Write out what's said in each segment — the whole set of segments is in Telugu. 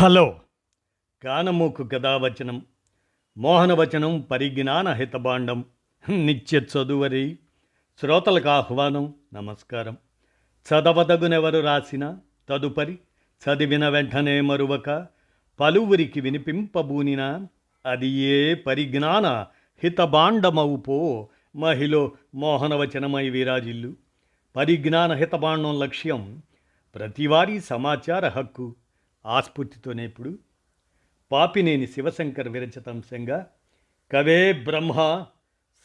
హలో కానమూకు కథావచనం మోహనవచనం పరిజ్ఞాన హితబాండం నిత్య చదువరి శ్రోతలకు ఆహ్వానం నమస్కారం. చదవదగునెవరు రాసిన తదుపరి చదివిన వెంటనే మరువక పలువురికి వినిపింపబూనిన అది ఏ పరిజ్ఞాన హితబాండమవుపో మహిళ మోహనవచనమై విరాజిల్లు. పరిజ్ఞాన హితబాండం లక్ష్యం ప్రతివారీ సమాచార హక్కు. ఆస్ఫూర్తితోనే ఇప్పుడు పాపినేని శివశంకర్ విరచితాంశంగా కవే బ్రహ్మ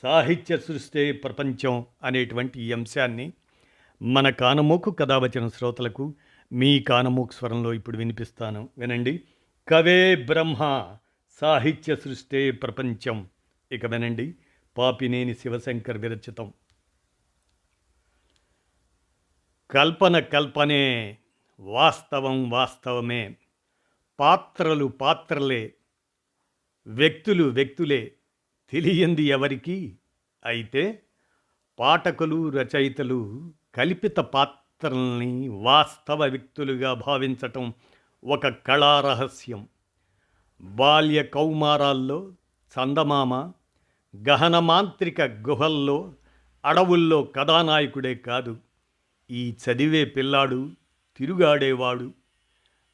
సాహిత్య సృష్టే ప్రపంచం అనేటువంటి ఈ అంశాన్ని మన కానమోకు కథావచన శ్రోతలకు మీ కానమోకు స్వరంలో ఇప్పుడు వినిపిస్తాను, వినండి. కవే బ్రహ్మ సాహిత్య సృష్టే ప్రపంచం. ఇక వినండి, పాపినేని శివశంకర్ విరచితం. కల్పన కల్పనే, వాస్తవం వాస్తవమే. పాత్రలు పాత్రలే, వ్యక్తులు వ్యక్తులే. తెలియంది ఎవరికి? అయితే పాఠకులు రచయితలు కల్పిత పాత్రల్ని వాస్తవ వ్యక్తులుగా భావించటం ఒక కళారహస్యం. బాల్య కౌమారాల్లో చందమామ, గహనమాంత్రిక గుహల్లో, అడవుల్లో కథానాయకుడే కాదు, ఈ చదివే పిల్లాడు తిరుగాడేవాడు.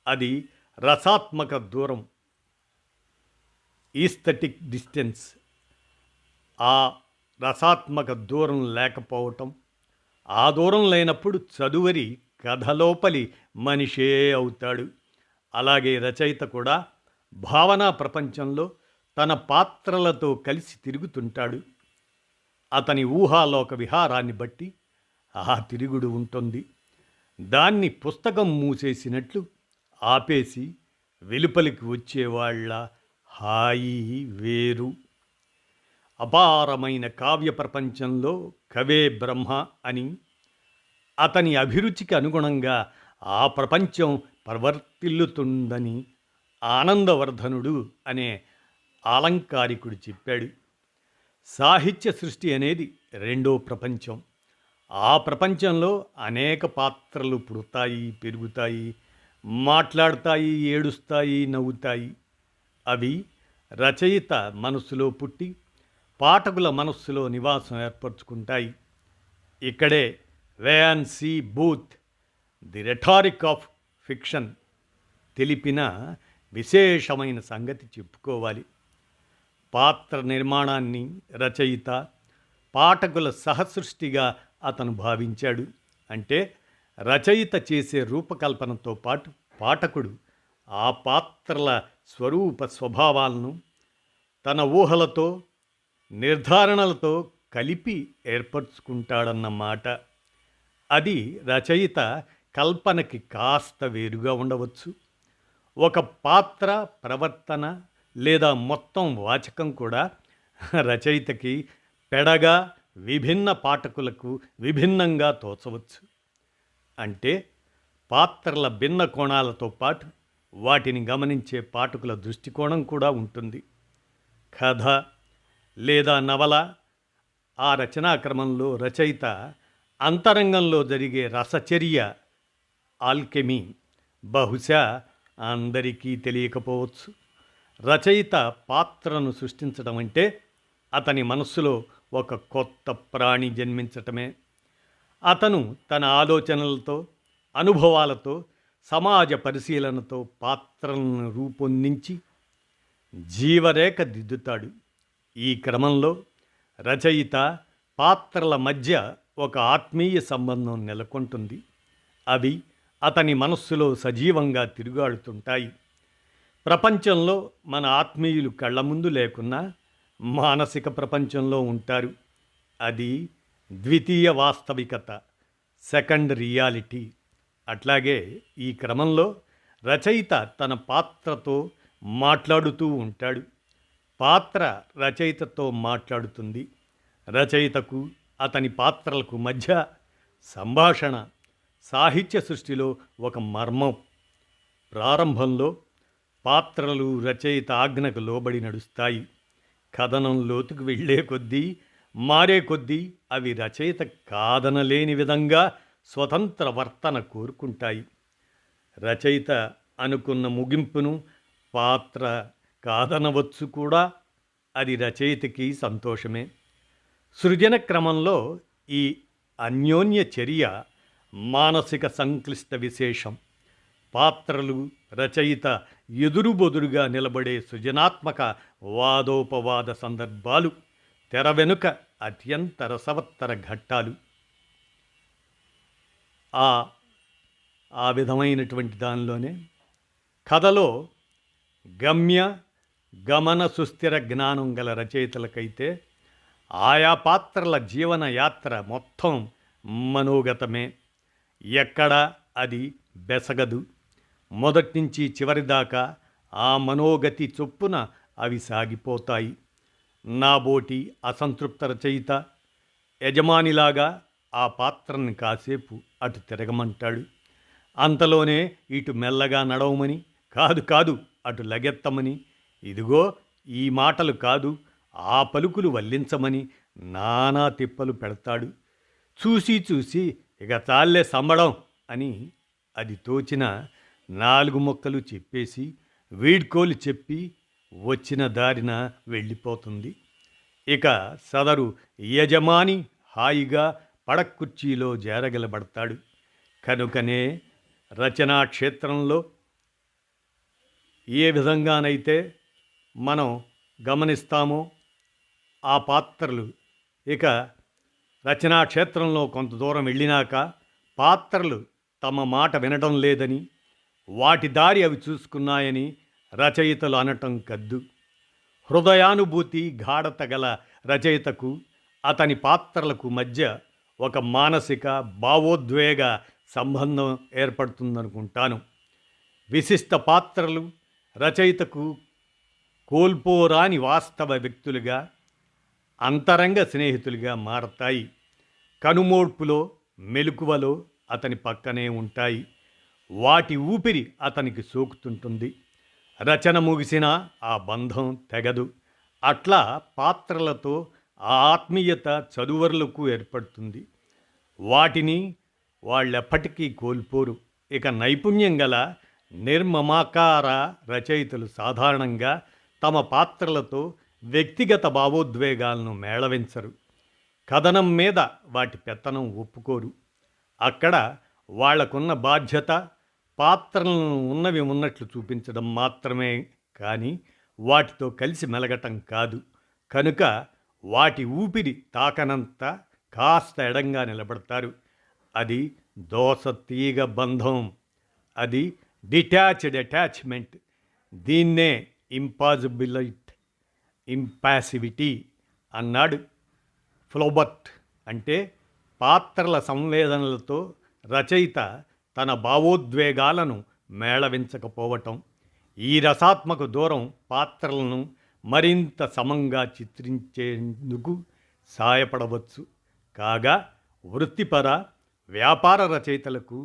అది రసాత్మక దూరం, ఈస్థెటిక్ డిస్టెన్స్. ఆ రసాత్మక దూరం లేకపోవటం, ఆ దూరం లేనప్పుడు చదువరి కథలోపలి మనిషే అవుతాడు. అలాగే రచయిత కూడా భావనా ప్రపంచంలో తన పాత్రలతో కలిసి తిరుగుతుంటాడు. అతని ఊహాలోక విహారాన్ని బట్టి ఆ తిరుగుడు ఉంటుంది. దాన్ని పుస్తకం మూసేసినట్లు ఆపేసి వెలుపలికి వచ్చేవాళ్ళ హాయి వేరు. అపారమైన కావ్య ప్రపంచంలో కవే బ్రహ్మ అని, అతని అభిరుచికి అనుగుణంగా ఆ ప్రపంచం ప్రవర్తిల్లుతుందని ఆనందవర్ధనుడు అనే ఆలంకారికుడు చెప్పాడు. సాహిత్య సృష్టి అనేది రెండో ప్రపంచం. ఆ ప్రపంచంలో అనేక పాత్రలు పుడతాయి, పెరుగుతాయి, మాట్లాడతాయి, ఏడుస్తాయి, నవ్వుతాయి. అవి రచయిత మనస్సులో పుట్టి పాఠకుల మనస్సులో నివాసం ఏర్పరచుకుంటాయి. ఇక్కడే Wayne C Booth the rhetoric of fiction తెలిపిన విశేషమైన సంగతి చెప్పుకోవాలి. పాత్ర నిర్మాణాన్ని రచయిత పాఠకుల సహసృష్టిగా అతను భావించాడు. అంటే రచయిత చేసే రూపకల్పనతో పాటు పాఠకుడు ఆ పాత్రల స్వరూప స్వభావాలను తన ఊహలతో నిర్ధారణలతో కలిపి ఏర్పరచుకుంటాడన్నమాట. అది రచయిత కల్పనకి కాస్త వేరుగా ఉండవచ్చు. ఒక పాత్ర ప్రవర్తన లేదా మొత్తం వాచకం కూడా రచయితకి పెడగా విభిన్న పాఠకులకు విభిన్నంగా తోచవచ్చు. అంటే పాత్రల భిన్న కోణాలతో పాటు వాటిని గమనించే పాఠకుల దృష్టికోణం కూడా ఉంటుంది. కథ లేదా నవల ఆ రచనా క్రమంలో రచయిత అంతరంగంలో జరిగే రసచర్య, ఆల్కెమీ బహుశా అందరికీ తెలియకపోవచ్చు. రచయిత పాత్రను సృష్టించడం అంటే అతని మనస్సులో ఒక కొత్త ప్రాణి జన్మించటమే. అతను తన ఆలోచనలతో, అనుభవాలతో, సమాజ పరిశీలనతో పాత్రలను రూపొందించి జీవరేఖ దిద్దుతాడు. ఈ క్రమంలో రచయిత పాత్రల మధ్య ఒక ఆత్మీయ సంబంధం నెలకొంటుంది. అవి అతని మనస్సులో సజీవంగా తిరుగాడుతుంటాయి. ప్రపంచంలో మన ఆత్మీయులు కళ్ళ ముందు లేకున్నా మానసిక ప్రపంచంలో ఉంటారు. అది ద్వితీయ వాస్తవికత, సెకండ్ రియాలిటీ. అట్లాగే ఈ క్రమంలో రచయిత తన పాత్రతో మాట్లాడుతూ ఉంటాడు. పాత్ర రచయితతో మాట్లాడుతుంది. రచయితకు అతని పాత్రలకు మధ్య సంభాషణ సాహిత్య సృష్టిలో ఒక మర్మం. ప్రారంభంలో పాత్రలు రచయిత ఆజ్ఞకు లోబడి నడుస్తాయి. కథనం లోతుకు వెళ్ళే కొద్దీ, మారే కొద్దీ అవి రచయిత కాదనలేని విధంగా స్వతంత్ర వర్తన కోరుకుంటాయి. రచయిత అనుకున్న ముగింపును పాత్ర కాదనవచ్చు కూడా. అది రచయితకి సంతోషమే. సృజన క్రమంలో ఈ అన్యోన్య చర్య మానసిక సంక్లిష్ట విశేషం. పాత్రలు రచయిత ఎదురుబొదురుగా నిలబడే సృజనాత్మక వాదోపవాద సందర్భాలు తెర వెనుక అత్యంత రసవత్తర ఘట్టాలు. ఆ ఆ విధమైనటువంటి దానిలోనే కథలో గమ్య గమన సుస్థిర జ్ఞానం గల రచయితలకైతే ఆయా పాత్రల జీవన యాత్ర మొత్తం మనోగతమే. ఎక్కడ అది బెసగదు. మొదటి నుంచి చివరి దాకా ఆ మనోగతి చొప్పున అవి సాగిపోతాయి. నాబోటి అసంతృప్త రచయిత యజమానిలాగా ఆ పాత్రని కాసేపు అటు తిరగమంటాడు. అంతలోనే ఇటు మెల్లగా నడవమని, కాదు కాదు అటు లగెత్తమని, ఇదిగో ఈ మాటలు కాదు ఆ పలుకులు వల్లించమని నానా తిప్పలు పెడతాడు. చూసి చూసి ఇక చాలే సంబడం అని అది తోచిన 4 ముక్కలు చెప్పేసి వీడ్కోలు చెప్పి వచ్చిన దారిన వెళ్ళిపోతుంది. ఇక సదరు యజమాని హాయిగా పడక్కుర్చీలో జారగలబడతాడు. కనుకనే రచనా క్షేత్రంలో ఏ విధంగానైతే మనం గమనిస్తామో ఆ పాత్రలు ఇక రచనా క్షేత్రంలో కొంత దూరం వెళ్ళినాక పాత్రలు తమ మాట వినడం లేదని, వాటి దారి అవి చూసుకున్నాయని రచయితలు అనటం కద్దు. హృదయానుభూతి గాఢత గల రచయితకు అతని పాత్రలకు మధ్య ఒక మానసిక భావోద్వేగ సంబంధం ఏర్పడుతుందనుకుంటాను. విశిష్ట పాత్రలు రచయితకు కోల్పోరాని వాస్తవ వ్యక్తులుగా, అంతరంగ స్నేహితులుగా మారతాయి. కనుమోడ్పులో మెలకువలో అతని పక్కనే ఉంటాయి. వాటి ఊపిరి అతనికి సోకుతుంటుంది. రచన ముగిసినా ఆ బంధం తెగదు. అట్లా పాత్రలతో ఆ ఆత్మీయత చదువరులకు ఏర్పడుతుంది. వాటిని వాళ్ళెప్పటికీ కోల్పోరు. ఇక నైపుణ్యం గల నిర్మమాకార రచయితలు సాధారణంగా తమ పాత్రలతో వ్యక్తిగత భావోద్వేగాలను మేళవించరు. కథనం మీద వాటి పెత్తనం ఒప్పుకోరు. అక్కడ వాళ్లకున్న బాధ్యత పాత్రలను ఉన్నవి ఉన్నట్లు చూపించడం మాత్రమే కానీ వాటితో కలిసి మెలగటం కాదు. కనుక వాటి ఊపిరి తాకనంత కాస్త ఎడంగా నిలబడతారు. అది దోస తీగ బంధం. అది డిటాచ్డ్ అటాచ్మెంట్. దీన్నే ఇంపాసివిటీ అన్నాడు ఫ్లోబర్ట్. అంటే పాత్రల సంవేదనలతో రచయిత తన భావోద్వేగాలను మేళవించకపోవటం. ఈ రసాత్మక దూరం పాత్రలను మరింత సమంగా చిత్రించేందుకు సాయపడవచ్చు. కాగా వృత్తిపర వ్యాపార రచయితలకు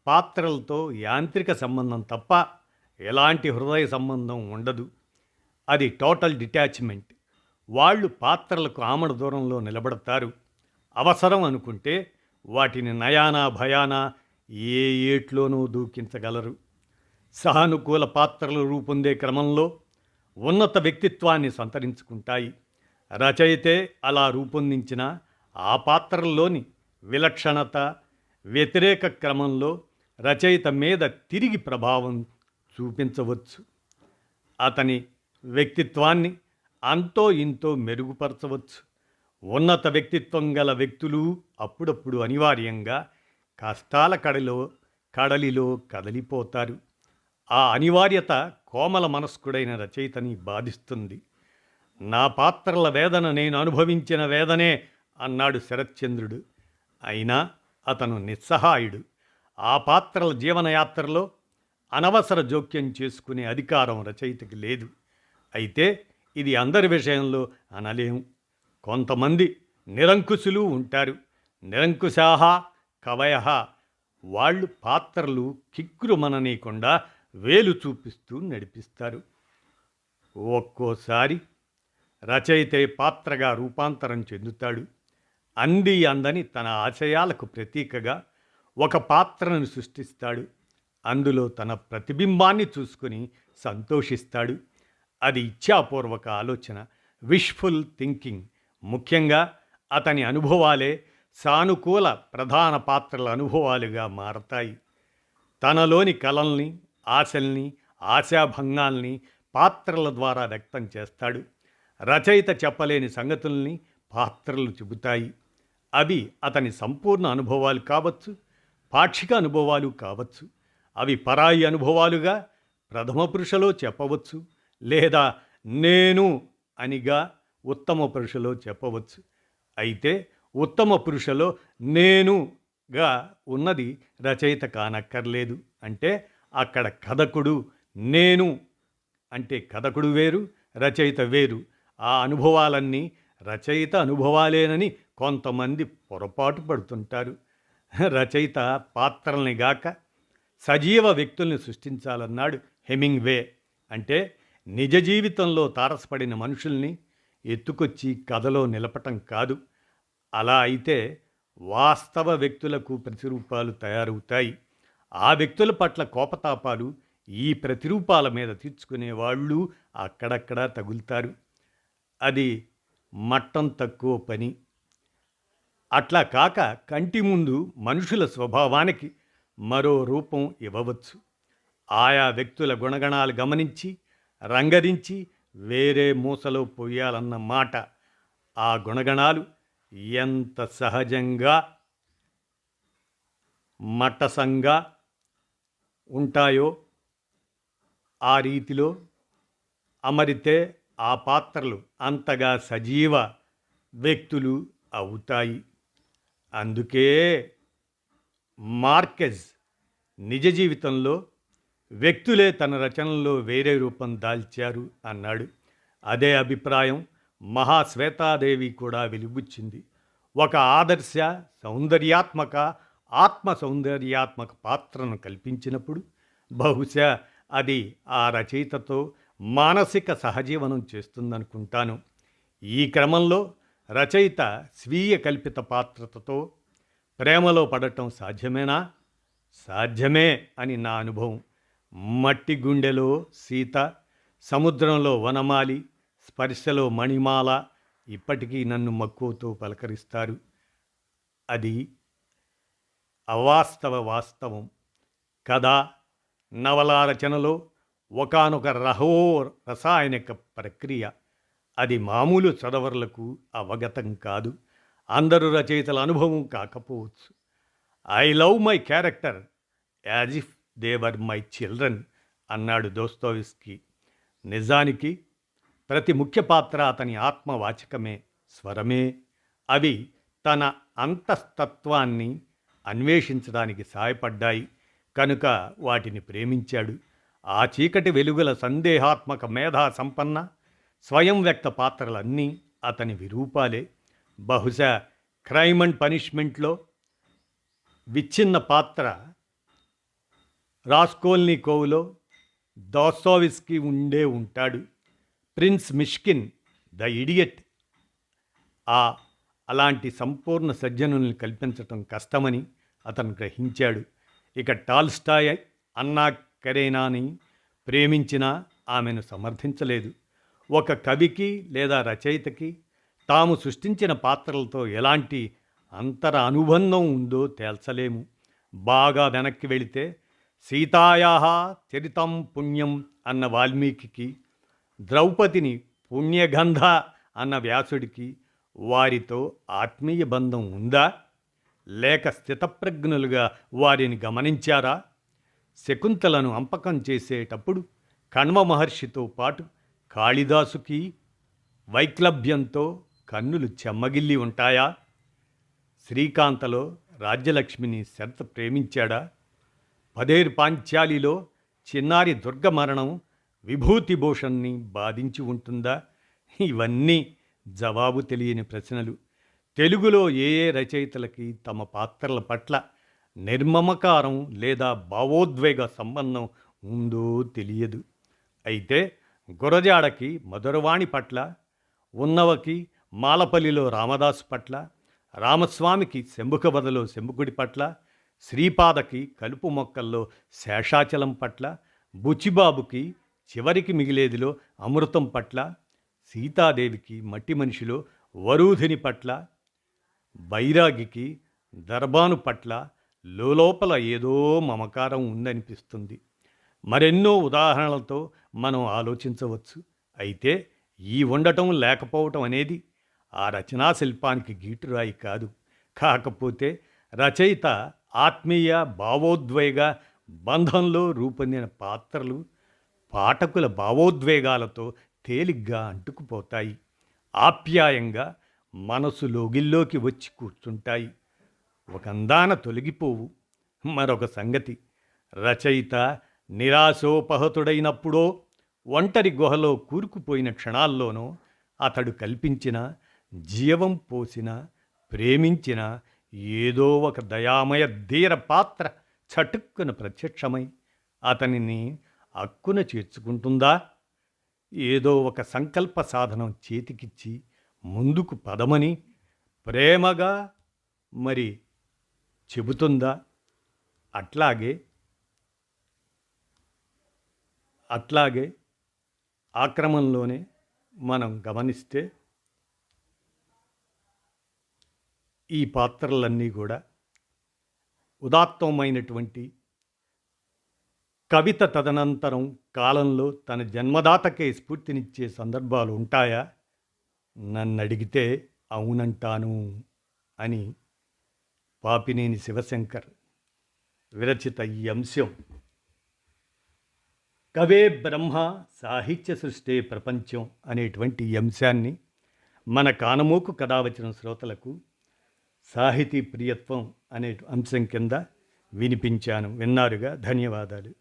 పాత్రలతో యాంత్రిక సంబంధం తప్ప ఎలాంటి హృదయ సంబంధం ఉండదు. అది టోటల్ డిటాచ్మెంట్. వాళ్ళు పాత్రలకు ఆమడ దూరంలో నిలబడతారు. అవసరం అనుకుంటే వాటిని నయానా భయానా ఏ ఏట్లోనూ దూకించగలరు. సహానుకూల పాత్రలు రూపొందే క్రమంలో ఉన్నత వ్యక్తిత్వాన్ని సంతరించుకుంటాయి. రచయితే అలా రూపొందించిన ఆ పాత్రల్లోని విలక్షణత వ్యతిరేక క్రమంలో రచయిత మీద తిరిగి ప్రభావం చూపించవచ్చు. అతని వ్యక్తిత్వాన్ని అంతో ఇంతో మెరుగుపరచవచ్చు. ఉన్నత వ్యక్తిత్వం గల వ్యక్తులు అప్పుడప్పుడు అనివార్యంగా కష్టాల కడలిలో కదలిపోతారు. ఆ అనివార్యత కోమల మనస్కుడైన రచయితని బాధిస్తుంది. నా పాత్రల వేదన నేను అనుభవించిన వేదనే అన్నాడు శరత్చంద్రుడు. అయినా అతను నిస్సహాయుడు. ఆ పాత్రల జీవనయాత్రలో అనవసర జోక్యం చేసుకునే అధికారం రచయితకి లేదు. అయితే ఇది అందరి విషయంలో అనలేము. కొంతమంది నిరంకుశులు ఉంటారు. నిరంకుశాహ కవయః. వాళ్ళు పాత్రలు కిక్కురు మననీయకుండా వేలు చూపిస్తూ నడిపిస్తారు. ఒక్కోసారి రచయితే పాత్రగా రూపాంతరం చెందుతాడు. అందని తన ఆశయాలకు ప్రతీకగా ఒక పాత్రను సృష్టిస్తాడు. అందులో తన ప్రతిబింబాన్ని చూసుకుని సంతోషిస్తాడు. అది ఇచ్ఛాపూర్వక ఆలోచన, విష్ఫుల్ థింకింగ్. ముఖ్యంగా అతని అనుభవాలే సానుకూల ప్రధాన పాత్రల అనుభవాలుగా మారతాయి. తనలోని కలల్ని, ఆశల్ని, ఆశాభంగాల్ని పాత్రల ద్వారా వ్యక్తం చేస్తాడు. రచయిత చెప్పలేని సంగతుల్ని పాత్రలు చెబుతాయి. అవి అతని సంపూర్ణ అనుభవాలు కావచ్చు, పాక్షిక అనుభవాలు కావచ్చు. అవి పరాయి అనుభవాలుగా ప్రథమ పురుషలో చెప్పవచ్చు, లేదా నేను అనిగా ఉత్తమ పురుషలో చెప్పవచ్చు. అయితే ఉత్తమ పురుషలో నేనుగా ఉన్నది రచయిత కానక్కర్లేదు. అంటే అక్కడ కథకుడు నేను అంటే కథకుడు వేరు, రచయిత వేరు. ఆ అనుభవాలన్నీ రచయిత అనుభవాలేనని కొంతమంది పొరపాటు పడుతుంటారు. రచయిత పాత్రల్ని గాక సజీవ వ్యక్తుల్ని సృష్టించాలన్నాడు హెమింగ్వే. అంటే నిజ జీవితంలో తారసపడిన మనుషుల్ని ఎత్తుకొచ్చి కథలో నిలపటం కాదు. అలా అయితే వాస్తవ వ్యక్తులకు ప్రతిరూపాలు తయారవుతాయి. ఆ వ్యక్తుల పట్ల కోపతాపాలు ఈ ప్రతిరూపాల మీద తీర్చుకునే వాళ్ళు అక్కడక్కడా తగులుతారు. అది మట్టం తక్కువ పని. అట్లా కాక కంటి ముందు మనుషుల స్వభావానికి మరో రూపం ఇవ్వవచ్చు. ఆయా వ్యక్తుల గుణగణాలు గమనించి రంగరించి వేరే మూసలో పోయాలన్న మాట. ఆ గుణగణాలు ఎంత సహజంగా మట్టసంగా ఉంటాయో ఆ రీతిలో అమరితే ఆ పాత్రలు అంతగా సజీవ వ్యక్తులు అవుతాయి. అందుకే మార్కెజ్ నిజ జీవితంలో వ్యక్తులే తన రచనల్లో వేరే రూపం దాల్చారు అన్నాడు. అదే అభిప్రాయం మహాశ్వేతాదేవి కూడా వెలుబుచ్చింది. ఒక ఆదర్శ సౌందర్యాత్మక ఆత్మ సౌందర్యాత్మక పాత్రను కల్పించినప్పుడు బహుశా అది ఆ రచయితతో మానసిక సహజీవనం చేస్తుందనుకుంటాను. ఈ క్రమంలో రచయిత స్వీయ కల్పిత పాత్రతో ప్రేమలో పడటం సాధ్యమేనా? సాధ్యమే అని నా అనుభవం. మట్టి గుండెలో సీత, సముద్రంలో వనమాలి, స్పర్శలో మణిమాల ఇప్పటికీ నన్ను మక్కువతో పలకరిస్తారు. అది అవాస్తవ వాస్తవం. కథ, నవలా రచనలో ఒకానొక రసాయనిక ప్రక్రియ. అది మామూలు చదవర్లకు అవగతం కాదు. అందరు రచయితల అనుభవం కాకపోవచ్చు. I love my character as if they were my children అన్నాడు దోస్తోవ్స్కీ. నిజానికి ప్రతి ముఖ్య పాత్ర అతని ఆత్మవాచకమే, స్వరమే. అవి తన అంతస్తత్వాన్ని అన్వేషించడానికి సహాయపడ్డాయి కనుక వాటిని ప్రేమించాడు. ఆ చీకటి వెలుగుల సందేహాత్మక మేధా సంపన్న స్వయం వ్యక్త పాత్రలన్నీ అతని విరూపాలే. బహుశా క్రైమ్ అండ్ పనిష్మెంట్లో విచ్ఛిన్న పాత్ర రాస్కోల్నికోవ్లో దోస్తోవ్స్కీ ఉండే ఉంటాడు. ప్రిన్స్ మిష్కిన్ ద ఇడియట్ అలాంటి సంపూర్ణ సజ్జనుల్ని కల్పించటం కష్టమని అతను గ్రహించాడు. ఇక టాల్స్టాయ్ అన్నా కరేనాని ప్రేమించినా ఆమెను సమర్థించలేదు. ఒక కవికి లేదా రచయితకి తాము సృష్టించిన పాత్రలతో ఎలాంటి అంతర అనుబంధం ఉందో తేల్చలేము. బాగా వెనక్కి వెళితే సీతాయా చరితం పుణ్యం అన్న వాల్మీకి, ద్రౌపదిని పుణ్యగంధ అన్న వ్యాసుడికి వారితో ఆత్మీయ బంధం ఉందా? లేక స్థితప్రజ్ఞులుగా వారిని గమనించారా? శకుంతలను అంపకం చేసేటప్పుడు కణ్వ మహర్షితో పాటు కాళిదాసుకి వైక్లభ్యంతో కన్నులు చెమ్మగిల్లి ఉంటాయా? శ్రీకాంతలో రాజ్యలక్ష్మిని శరత ప్రేమించాడా? పదేరు పాంచాలిలో చిన్నారి దుర్గ మరణం విభూతిభూషణ్ణి బాధించి ఉంటుందా? ఇవన్నీ జవాబు తెలియని ప్రశ్నలు. తెలుగులో ఏ రచయితలకి తమ పాత్రల పట్ల నిర్మమకారం లేదా భావోద్వేగ సంబంధం ఉందో తెలియదు. అయితే గురజాడకి మధురవాణి పట్ల, ఉన్నవకి మాలపల్లిలో రామదాసు పట్ల, రామస్వామికి శంభుకబదలో శంభుకుడి పట్ల, శ్రీపాదకి కలుపు మొక్కల్లో శేషాచలం పట్ల, బుచ్చిబాబుకి చివరికి మిగిలేదిలో అమృతం పట్ల, సీతాదేవికి మట్టి మనిషిలో వరూధిని పట్ల, బైరాగికి దర్బాను పట్ల లోపల ఏదో మమకారం ఉందనిపిస్తుంది. మరెన్నో ఉదాహరణలతో మనం ఆలోచించవచ్చు. అయితే ఈ ఉండటం లేకపోవటం అనేది ఆ రచనా శిల్పానికి గీటురాయి కాదు. కాకపోతే రచయిత ఆత్మీయ భావోద్వేగ బంధంలో రూపొందిన పాత్రలు పాఠకుల భావోద్వేగాలతో తేలిగ్గా అంటుకుపోతాయి, ఆప్యాయంగా మనసు లోగిల్లోకి వచ్చి కూర్చుంటాయి. ఒక అందాన తొలగిపోవు. మరొక సంగతి, రచయిత నిరాశోపహతుడైనప్పుడో ఒంటరి గుహలో కూరుకుపోయిన క్షణాల్లోనో అతడు కల్పించిన, జీవం పోసిన, ప్రేమించిన ఏదో ఒక దయామయ ధీర పాత్ర చటుక్కున ప్రత్యక్షమై అతనిని అక్కున చేర్చుకుంటుందా? ఏదో ఒక సంకల్ప సాధనం చేతికిచ్చి ముందుకు పదమని ప్రేమగా మరి చెబుతుందా? అట్లాగే ఆక్రమంలోనే మనం గమనిస్తే ఈ పాత్రలన్నీ కూడా ఉదాత్తమైనటువంటి కవిత తదనంతరం కాలంలో తన జన్మదాతకే స్ఫూర్తినిచ్చే సందర్భాలు ఉంటాయా? నన్నడిగితే అవునంటాను అని పాపినేని శివశంకర్ విరచిత ఈ అంశం కవే బ్రహ్మ సాహిత్య సృష్టే ప్రపంచం అనేటువంటి ఈ అంశాన్ని మన కానమోకు కథావచన శ్రోతలకు సాహితీ ప్రియత్వం అనే అంశం కింద వినిపించాను. విన్నారుగా. ధన్యవాదాలు.